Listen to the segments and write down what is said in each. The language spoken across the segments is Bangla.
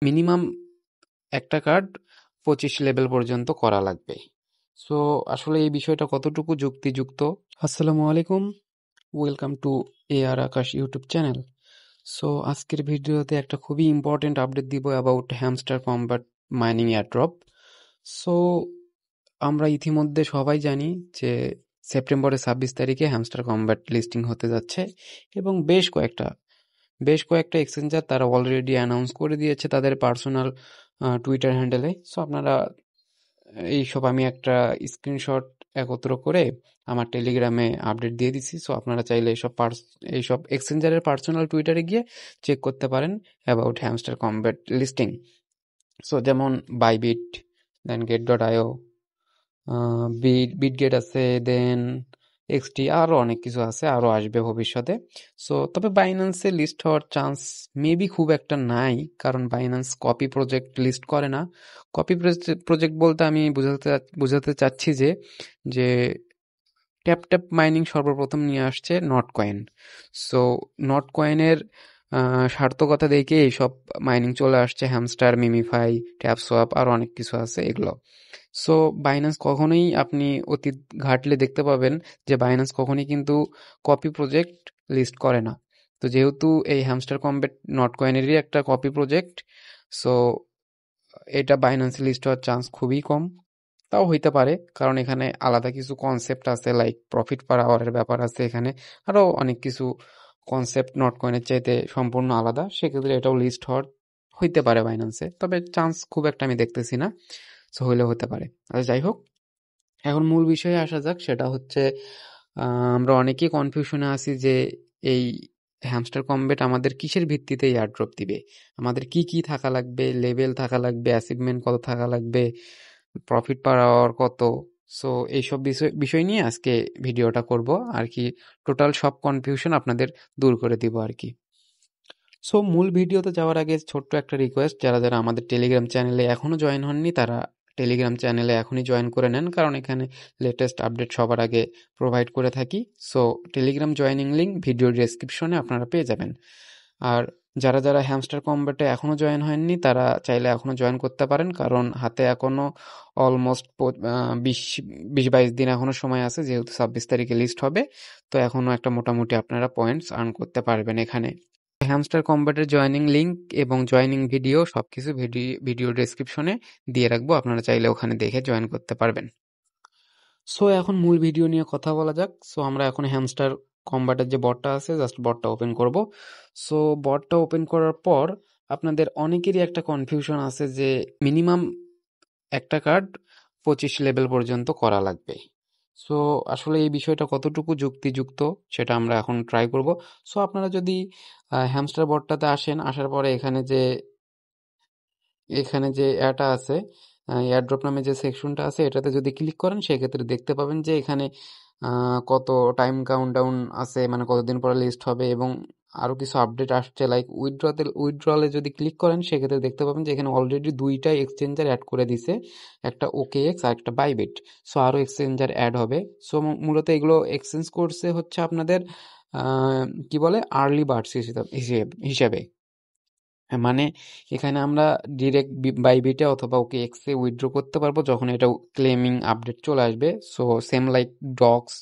মিনিমাম একটা কার্ড 25 লেভেল পর্যন্ত করা লাগবে। সো আসলে এই বিষয়টা কতটুকু যুক্তিযুক্ত? আসসালামু আলাইকুম, welcome to AR Akash YouTube channel. So আজকের ভিডিওতে একটা খুবই ইম্পর্টেন্ট আপডেট দিব about hamster combat mining airdrop. So আমরা ইতিমধ্যে সবাই জানি যে সেপ্টেম্বরের 26 তারিখে হ্যামস্টার কম্ব্যাট লিস্টিং হতে যাচ্ছে এবং বেশ কয়েকটা এক্সচেঞ্জার তারা অলরেডি অ্যানাউন্স করে দিয়েছে তাদের পার্সোনাল টুইটার হ্যান্ডেলে। সো আপনারা এইসব আমি একটা স্ক্রিনশট একত্র করে আমার টেলিগ্রামে আপডেট দিয়ে দিচ্ছি। সো আপনারা চাইলে এইসব এক্সচেঞ্জারের পার্সোনাল টুইটারে গিয়ে চেক করতে পারেন about hamster combat listing. So যেমন বাইবিট, দেন গেট.io, বিটগেট আছে, দেন এক্সটি, আরো অনেক কিছু আছে, আরো আসবে ভবিষ্যতে। সো তবে বাইন্যান্সে লিস্ট হওয়ার চান্স মেবি খুব একটা নাই, কারণ বাইন্যান্স কপি প্রজেক্ট লিস্ট করে না। কপি প্রজেক্ট বলতে আমি বোঝাতে চাচ্ছি যে ট্যাপ ট্যাপ মাইনিং সর্বপ্রথম নিয়ে আসছে নট কয়েন। সো নট কয়েনের সার্থকতা দেখে এইসব মাইনিং চলে আসছে, হ্যামস্টার, মিমিফাই, ট্যাপসোয়াপ, আরো অনেক কিছু আছে এগুলো। সো বাইন্যান্স কখনোই, আপনি অতীত ঘাটলে দেখতে পাবেন যে বাইন্যান্স কখনোই কিন্তু কপি প্রজেক্ট লিস্ট করে না। তো যেহেতু এই হ্যামস্টার কম্ব্যাট নট কয়েনেরই একটা কপি প্রজেক্ট, সো এটা বাইন্যান্সে লিস্ট হওয়ার চান্স খুবই কম। তাও হইতে পারে, কারণ এখানে আলাদা কিছু কনসেপ্ট আছে, লাইক প্রফিট পার আওয়ারের ব্যাপার আছে, এখানে আরো অনেক কিছু কনসেপ্ট নট কয়েনের চাইতে সম্পূর্ণ আলাদা। সেক্ষেত্রে এটাও লিস্ট হইতে পারে বাইন্যান্সে, তবে চান্স খুব একটা আমি দেখতেছি না। সো হইলেও হতে পারে। আচ্ছা, যাই হোক, এখন মূল বিষয়ে আসা যাক। সেটা হচ্ছে আমরা অনেকেই কনফিউশনে আছি যে এই হ্যামস্টার কম্ব্যাট আমাদের কিসের ভিত্তিতে এয়ারড্রপ দিবে, আমাদের কি কি থাকা লাগবে, লেভেল থাকা লাগবে, অ্যাচিভমেন্ট কত থাকা লাগবে, প্রফিট পার আওয়ার কত। সো এইসব বিষয় নিয়ে আজকে ভিডিওটা করব আর কি। টোটাল সব কনফিউশন আপনাদের দূর করে দিব আর কি। সো মূল ভিডিওতে যাওয়ার আগে ছোট্ট একটা রিকোয়েস্ট, যারা যারা আমাদের টেলিগ্রাম চ্যানেলে এখনো জয়েন হননি তারা টেলিগ্রাম চ্যানেলে এখনই জয়েন করে নেন, কারণ এখানে লেটেস্ট আপডেট সবার আগে প্রোভাইড করে থাকি। So Telegram joining link video ডেসক্রিপশনে আপনারা পেয়ে যাবেন। আর যারা যারা হ্যামস্টার কম্ব্যাটে এখনো জয়েন হয়নি তারা চাইলে এখনো জয়েন করতে পারেন, কারণ হাতে এখনো অলমোস্ট 20-22 দিন এখনো সময় আছে, যেহেতু 26 তারিখে লিস্ট হবে। তো এখনো একটা মোটামুটি আপনারা পয়েন্টস আর্ন করতে পারবেন এখানে। হ্যামস্টার কম্ব্যাটের জয়েনিং লিঙ্ক এবং জয়েনিং ভিডিও সবকিছু ভিডিও ডেসক্রিপশনে দিয়ে রাখবো, আপনারা চাইলে ওখানে দেখে জয়েন করতে পারবেন। সো এখন মূল ভিডিও নিয়ে কথা বলা যাক। সো আমরা এখন হ্যামস্টার কম্ব্যাটের যে বটটা আছে, জাস্ট বটটা ওপেন করব। সো বটটা ওপেন করার পর আপনাদের অনেকেরই একটা কনফিউশন আছে যে মিনিমাম একটা কার্ড 25 লেভেল পর্যন্ত করা লাগবে। সো আসলে এই বিষয়টা কতটুকু যুক্তিযুক্ত সেটা আমরা এখন ট্রাই করব। সো আপনারা যদি হ্যামস্টার বটটাতে আসার পরে এখানে যে অ্যাটা আছে, এয়ারড্রপ নামে যে সেকশনটা আছে, এটাতে যদি ক্লিক করেন সেক্ষেত্রে দেখতে পাবেন যে এখানে কত টাইম কাউন্টডাউন আছে, মানে কতদিন পরে লিস্ট হবে, এবং আরো কিছু আপডেট আসছে। লাইক উইথড্রলে যদি ক্লিক করেন সেক্ষেত্রে দেখতে পাবেন যে এখানে অলরেডি দুইটা এক্সচেঞ্জার অ্যাড করে দিছে, একটা OKX আর একটা বাইবিট। সো আরো এক্সচেঞ্জার অ্যাড হবে। সো মূলত এগুলো এক্সচেঞ্জ করছে হচ্ছে আপনাদের কি বলে আর্লি বার্ডস হিসেবে। মানে এখানে আমরা ডিরেক্ট বাইবিটে অথবা OKX এ উইথড্র করতে পারবো যখন এটা ক্লেমিং আপডেট চলে আসবে। So same like docs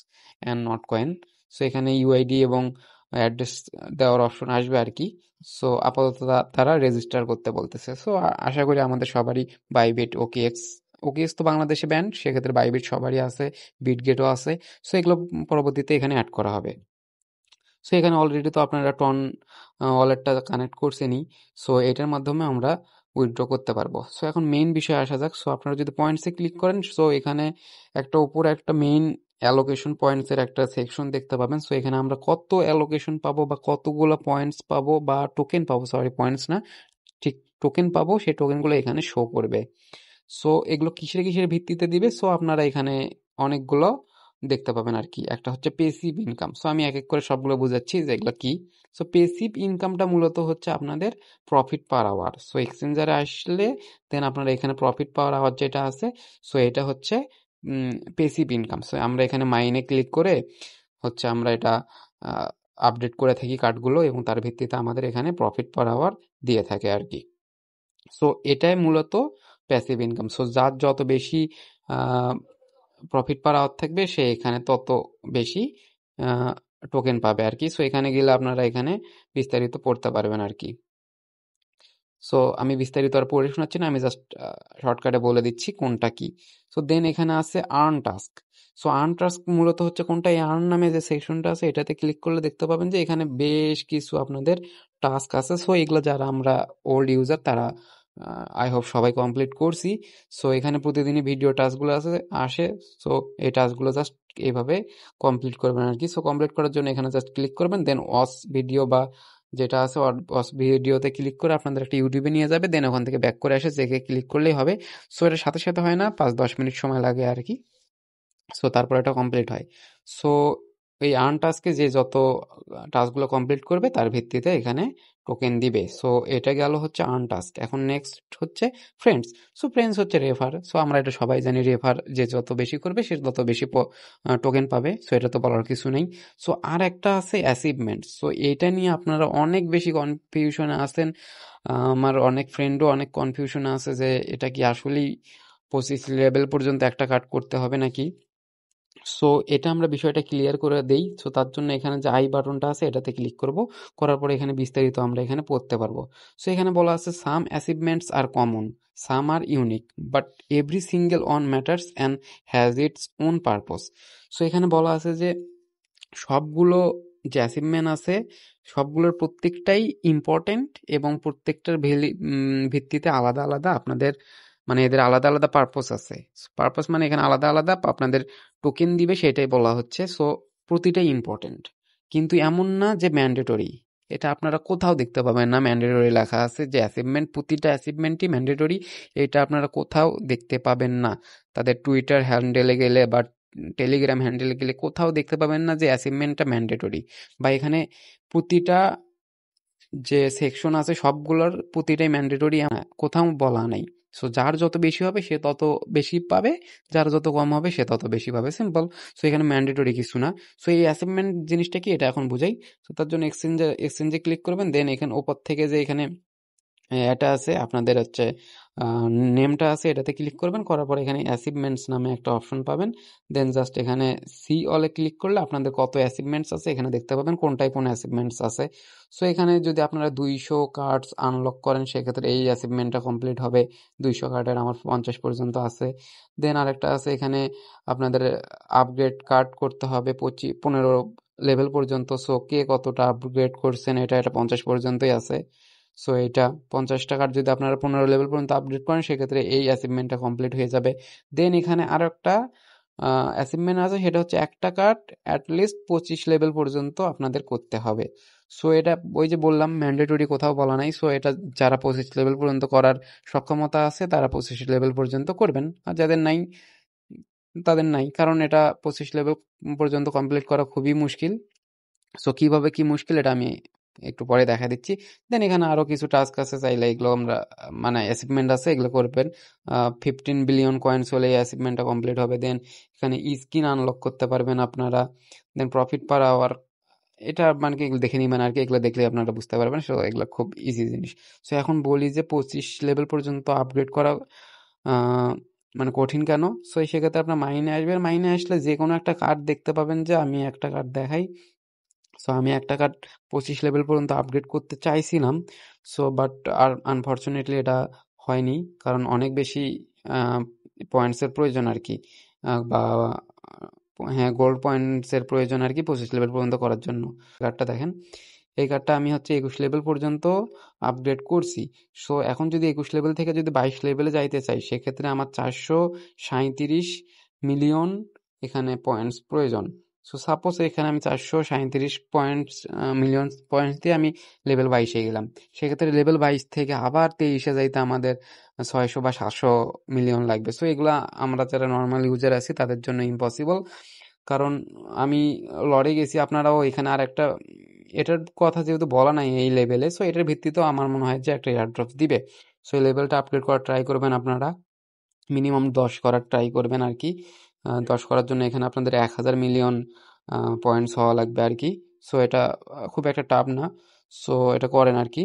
and not coin. So এখানে ইউআইডি এবং অ্যাড্রেস দেওয়ার অপশন আসবে আর কি। সো আপাতত তারা রেজিস্টার করতে বলতেছে। সো আশা করি আমাদের সবারই বাইবিট, OKX তো বাংলাদেশে ব্যান্ড, সেক্ষেত্রে বাইবিট সবারই আছে, বিটগেটও আছে। সো এগুলো পরবর্তীতে এখানে অ্যাড করা হবে। সো এখানে অলরেডি তো আপনারা টন ওয়ালেটটা কানেক্ট করছেনই। সো এটার মাধ্যমে আমরা উইথড্র করতে পারবো। সো এখন মেইন বিষয়ে আসা যাক। সো আপনারা যদি পয়েন্টসে ক্লিক করেন, সো এখানে একটা উপরে একটা মেইন অ্যালোকেশন পয়েন্টস এর একটা সেকশন দেখতে পাবেন। সো এখানে আমরা কত অ্যালোকেশন পাবো বা কতগুলো পয়েন্টস পাবো বা টোকেন পাবো, সরি পয়েন্টস না, ঠিক টোকেন পাবো, সেই টোকেনগুলো এখানে শো করবে। সো এগুলো কিসের কিসের ভিত্তিতে দিবে, সো আপনারা এখানে অনেকগুলো দেখতে পাবেন আর কি। একটা হচ্ছে পেসিভ ইনকাম। সো আমি এক এক করে সবগুলো বুঝাচ্ছি যে এগুলো কি। সো পেসিভ ইনকামটা মূলত হচ্ছে আপনাদের প্রফিট পার আওয়ার। সো এক্সচেঞ্জারে আসলে দেন আপনারা এখানে প্রফিট পার আওয়ার যেটা আছে, সো এটা হচ্ছে পেসিভ ইনকাম। সো আমরা এখানে মাইনে ক্লিক করে হচ্ছে আমরা এটা আপডেট করে থাকি কার্ডগুলো, এবং তার ভিত্তিতে আমাদের এখানে প্রফিট পার আওয়ার দিয়ে থাকে আর কি। সো এটাই মূলত প্যাসিভ ইনকাম। সো যার যত বেশি প্রফিট পার আওয়ার থাকবে সে এখানে তত বেশি টোকেন পাবে আর কি। সো এখানে গেলে আপনারা এখানে বিস্তারিত পড়তে পারবেন আর কি। সো আমি বিস্তারিত আর পড়ে শোনাচ্ছি না, আমি জাস্ট শর্টকাটে বলে দিচ্ছি কোনটা কি। সো দেন এখানে আছে earn task. So earn task মূলত হচ্ছে কোনটা, এই আর্ন নামে যে সেকশনটা আছে এটাতে ক্লিক করলে দেখতে পাবেন যে এখানে বেশ কিছু আপনাদের টাস্ক আছে। সো এগুলো যারা আমরা ওল্ড ইউজার তারা আই হোপ সবাই কমপ্লিট করছি। সো এখানে প্রতিদিনই ভিডিও টাস্কগুলো আসে। সো এই টাস্কগুলো জাস্ট এইভাবে কমপ্লিট করবেন আর কি। সো কমপ্লিট করার জন্য এখানে জাস্ট ক্লিক করবেন, দেন ওয়াচ ভিডিও বা যেটা আছে ভিডিওতে ক্লিক করে আপনাদের একটা ইউটিউবে নিয়ে যাবে, দেন ওখান থেকে ব্যাক করে এসে চেকে ক্লিক করলেই হবে। সো এটা সাথে সাথে হয় না, 5-10 মিনিট সময় লাগে আর কি। সো তারপর এটা কমপ্লিট হয়। সো এই আর্ন টাস্কে যে যত টাস্কগুলো কমপ্লিট করবে তার ভিত্তিতে এখানে টোকেন দিবে। সো এটা গেল হচ্ছে আর্ন টাস্ক। এখন নেক্সট হচ্ছে ফ্রেন্ডস। সো ফ্রেন্ডস হচ্ছে রেফার। সো আমরা এটা সবাই জানি, রেফার যে যত বেশি করবে সে তত বেশি টোকেন পাবে। সো এটা তো বলার কিছু নেই। সো আর একটা আছে অ্যাচিভমেন্ট। সো এইটা নিয়ে আপনারা অনেক বেশি কনফিউশনে আছেন। আমার অনেক ফ্রেন্ডও অনেক কনফিউশনে আছে যে এটা কি আসলেই 25 লেভেল পর্যন্ত একটা কাট করতে হবে নাকি। সো এটা আমরা বিষয়টা ক্লিয়ার করে দেই। সো তার জন্য এখানে যে আই বাটনটা আছে এটাতে ক্লিক করব। করার পরে এখানে বিস্তারিত আমরা এখানে পড়তে পারবো। সো এখানে বলা আছে some achievements are common, some are unique, but every single one matters and has its own purpose. So এখানে বলা আছে যে সবগুলো যে অ্যাচিভমেন্ট আছে সবগুলোর প্রত্যেকটাই ইম্পর্টেন্ট এবং প্রত্যেকটার ভিত্তিতে আলাদা আলাদা আপনাদের মানে এদের আলাদা আলাদা পারপস আছে। পারপস মানে এখানে আলাদা আলাদা আপনাদের টোকেন দিবে সেটাই বলা হচ্ছে। সো প্রতিটাই ইম্পর্টেন্ট, কিন্তু এমন না যে ম্যান্ডেটরি। এটা আপনারা কোথাও দেখতে পাবেন না ম্যান্ডেটরি লেখা আছে যে অ্যাচিভমেন্ট প্রতিটা অ্যাচিভমেন্টই ম্যান্ডেটরি, এটা আপনারা কোথাও দেখতে পাবেন না। তাদের টুইটার হ্যান্ডেলে গেলে বা টেলিগ্রাম হ্যান্ডেলে গেলে কোথাও দেখতে পাবেন না যে অ্যাচিভমেন্টটা ম্যান্ডেটরি, বা এখানে প্রতিটা যে সেকশন আছে সবগুলোর প্রতিটাই ম্যান্ডেটরি কোথাও বলা নাই। সো যার যত বেশি হবে সে তত বেশি পাবে, যার যত কম হবে সে তত বেশি পাবে, সিম্পল। সো এখানে ম্যান্ডেটরি কিছু না। সো এই অ্যাসাইনমেন্ট জিনিসটা কি এটা এখন বুঝাই। তো তার জন্য এক্সচেঞ্জে ক্লিক করবেন, দেন এখানে ওপর থেকে যে এখানে এটা আছে আপনাদের হচ্ছে নেমটা আছে এটাতে ক্লিক করবেন, করার পর এখানে অ্যাচিভমেন্টস নামে একটা অপশন পাবেন। দেন জাস্ট এখানে সি অলে ক্লিক করলে আপনাদের কত অ্যাচিভমেন্টস আছে এখানে দেখতে পাবেন, কোনটায় কোন অ্যাচিভমেন্টস আছে। সো এখানে যদি আপনারা 200 কার্ডস আনলক করেন সেক্ষেত্রে এই অ্যাচিভমেন্টটা কমপ্লিট হবে। 200 কার্ডের আমার 50 পর্যন্ত আছে। দেন আরেকটা আছে এখানে আপনাদের আপগ্রেড কার্ড করতে হবে 15 লেভেল পর্যন্ত। সো কে কতটা আপগ্রেড করছেন এটা 50 পর্যন্তই আছে। সো এইটা 50 টাকার যদি আপনারা 15 লেভেল পর্যন্ত আপডেট করেন সেক্ষেত্রে এই অ্যাচিভমেন্টটা কমপ্লিট হয়ে যাবে। দেন এখানে আরো একটা অ্যাচিভমেন্ট আছে, সেটা হচ্ছে 1 টাকার অ্যাটলিস্ট 25 লেভেল পর্যন্ত আপনাদের করতে হবে। সো এটা ওই যে বললাম ম্যান্ডেটরি কোথাও বলা নাই। সো এটা যারা 25 লেভেল পর্যন্ত করার সক্ষমতা আছে তারা 25 লেভেল পর্যন্ত করবেন, আর যাদের নাই তাদের নাই, কারণ এটা 25 লেভেল পর্যন্ত কমপ্লিট করা খুবই মুশকিল। সো কিভাবে কি মুশকিল এটা আমি একটু পরে দেখা দিচ্ছি। দেন এখানে আরো কিছু টাস্ক আছে, চাইলে এগুলো আমরা মানে অ্যাচিভমেন্ট আছে এগুলো করবেন। 15 বিলিয়ন কয়েন্স হলে এই অ্যাচিভমেন্টটা কমপ্লিট হবে। দেন এখানে স্কিন আনলক করতে পারবেন আপনারা। দেন প্রফিট পার আওয়ার, এটা মানে কি এগুলো দেখে নিবেন আর কি, এগুলো দেখলে আপনারা বুঝতে পারবেন। সো এগুলো খুব ইজি জিনিস। সো এখন বলি যে 25 লেভেল পর্যন্ত আপগ্রেড করা আহ, মানে কঠিন কেন। সো সেক্ষেত্রে আপনার মাইনে আসবেন, মাইনে আসলে যে কোনো একটা কার্ড দেখতে পাবেন, যে আমি একটা কার্ড দেখাই। সো আমি একটা কার্ড 25 লেভেল পর্যন্ত আপগ্রেড করতে চাইছিলাম। সো বাট আর আনফরচুনেটলি এটা হয়নি, কারণ অনেক বেশি পয়েন্টসের প্রয়োজন আর কি। বা হ্যাঁ, গোল্ড পয়েন্টসের প্রয়োজন আর কি 25 লেভেল পর্যন্ত করার জন্য। কার্ডটা দেখেন, এই কার্ডটা আমি হচ্ছে 21 লেভেল পর্যন্ত আপগ্রেড করছি। সো এখন যদি 21 লেভেল থেকে যদি 22 লেভেলে যাইতে চাই সেক্ষেত্রে আমার 437 মিলিয়ন এখানে পয়েন্টস প্রয়োজন। সো সাপোজ এখানে আমি 437 মিলিয়ন পয়েন্টস দিয়ে আমি লেভেল 22-এ গেলাম, সেক্ষেত্রে লেভেল 22 থেকে আবার 23-এ যাইতে আমাদের 600 বা 700 মিলিয়ন লাগবে। সো এগুলা আমরা যারা নর্মাল ইউজার আছি তাদের জন্য ইম্পসিবল, কারণ আমি লড়ে গেছি। আপনারাও এখানে আর একটা এটার কথা যেহেতু বলা নাই এই লেভেলে, সো এটার ভিত্তিতেও আমার মনে হয় যে একটা এয়ারড্রপ দিবে। সো এই লেভেলটা আপগ্রেড করার ট্রাই করবেন আপনারা, মিনিমাম 10 করার ট্রাই করবেন আর কি। 10 করার জন্য এখানে আপনাদের 1000 মিলিয়ন পয়েন্টস হওয়া লাগবে আর কি। সো এটা খুব একটা টাফ না। সো এটা করেন আর কি।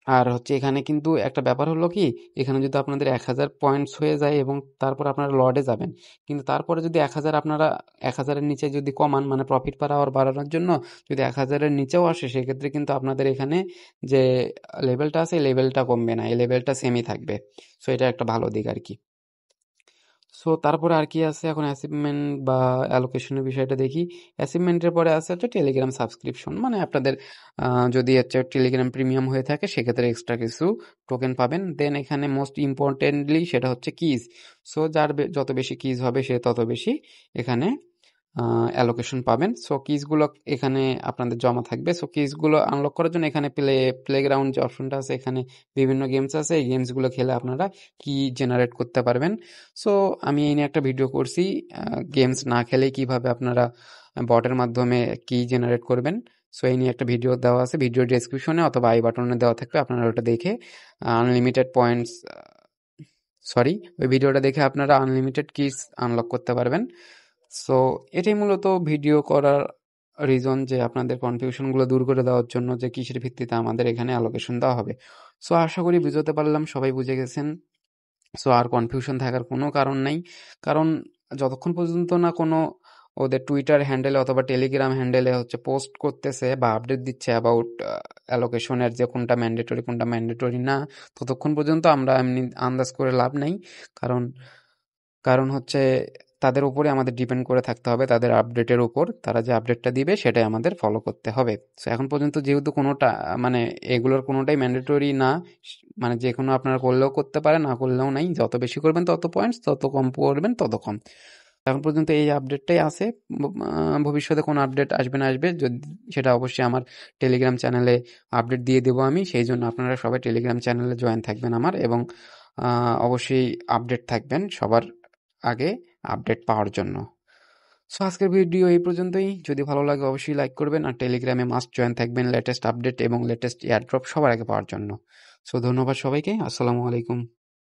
আর হচ্ছে এখানে কিন্তু একটা ব্যাপার হলো কি, এখানে যদি আপনাদের 1000 পয়েন্টস হয়ে যায় এবং তারপর আপনারা লর্ডে যাবেন, কিন্তু তারপরে যদি 1000 আপনারা 1000-এর নিচে যদি কমান, মানে প্রফিট পার আওয়ার বাড়ানোর জন্য যদি 1000-এর নিচেও আসে, সেক্ষেত্রে কিন্তু আপনাদের এখানে যে লেভেলটা আছে এই লেভেলটা কমবে না, এই লেভেলটা সেমই থাকবে। সো এটা একটা ভালো দিক আর কি। সো তারপরে আর কি আছে, এখন অ্যাচিভমেন্ট বা অ্যালোকেশনের বিষয়টা দেখি। অ্যাচিভমেন্টের পরে আছে হচ্ছে টেলিগ্রাম সাবস্ক্রিপশন, মানে আপনাদের যদি হচ্ছে টেলিগ্রাম প্রিমিয়াম হয়ে থাকে সেক্ষেত্রে এক্সট্রা কিছু টোকেন পাবেন। দেন এখানে মোস্ট ইম্পর্টেন্টলি সেটা হচ্ছে কিজ। সো যার যত বেশি কিজ হবে সে তত বেশি এখানে অ্যালোকেশন পাবেন। সো কিজগুলো এখানে আপনাদের জমা থাকবে। সো কিজগুলো আনলক করার জন্য এখানে প্লেগ্রাউন্ড যে অপশনটা আছে, এখানে বিভিন্ন গেমস আছে, এই গেমসগুলো খেলে আপনারা কি জেনারেট করতে পারবেন। সো আমি এই নিয়ে একটা ভিডিও করছি, গেমস না খেলেই কিভাবে আপনারা বটের মাধ্যমে কি জেনারেট করবেন। সো এই নিয়ে একটা ভিডিও দেওয়া আছে, ভিডিও ডেসক্রিপশনে অথবা আই বাটনে দেওয়া থাকবে, আপনারা ওটা দেখে আনলিমিটেড পয়েন্টস, সরি, ওই ভিডিওটা দেখে আপনারা আনলিমিটেড কিস আনলক করতে পারবেন। সো এটাই মূলত ভিডিও করার রিজন, যে আপনাদের কনফিউশনগুলো দূর করে দেওয়ার জন্য যে কিসের ভিত্তিতে আমাদের এখানে অ্যালোকেশন দেওয়া হবে। সো আশা করি বুঝতে পারলাম, সবাই বুঝে গেছেন। সো আর কনফিউশন থাকার কোনো কারণ নাই, কারণ যতক্ষণ পর্যন্ত না কোনো ওদের টুইটার হ্যান্ডেলে অথবা টেলিগ্রাম হ্যান্ডেলে হচ্ছে পোস্ট করতেছে বা আপডেট দিচ্ছে অ্যাবাউট অ্যালোকেশনের যে কোনটা ম্যান্ডেটরি না, ততক্ষণ পর্যন্ত আমরা এমনি আন্দাজ করে লাভ নাই। কারণ কারণ হচ্ছে তাদের উপরে আমাদের ডিপেন্ড করে থাকতে হবে, তাদের আপডেটের উপর, তারা যে আপডেটটা দিবে সেটাই আমাদের ফলো করতে হবে। সো এখন পর্যন্ত যেহেতু কোনোটা, মানে এগুলোর কোনোটাই ম্যান্ডেটরি না, মানে যে কোনো আপনারা করলেও করতে পারেন, না করলেও নাই, যত বেশি করবেন তত পয়েন্টস, তত কম করবেন তত কম। এখন পর্যন্ত এই আপডেটটাই আছে। ভবিষ্যতে কোনো আপডেট আসবে না আসবে, যদি সেটা অবশ্যই আমার টেলিগ্রাম চ্যানেলে আপডেট দিয়ে দেবো আমি, সেই জন্য আপনারা সবাই টেলিগ্রাম চ্যানেলে জয়েন থাকবেন আমার, এবং অবশ্যই আপডেট থাকবেন সবার আগে আপডেট পাওয়ার জন্য। সো আজকের ভিডিও এই পর্যন্তই। যদি ভালো লাগে অবশ্যই লাইক করবেন, আর টেলিগ্রামে মাস্ট জয়েন থাকবেন লেটেস্ট আপডেট এবং লেটেস্ট এয়ারড্রপ সবার আগে পাওয়ার জন্য। সো ধন্যবাদ সবাইকে, আসসালামু আলাইকুম।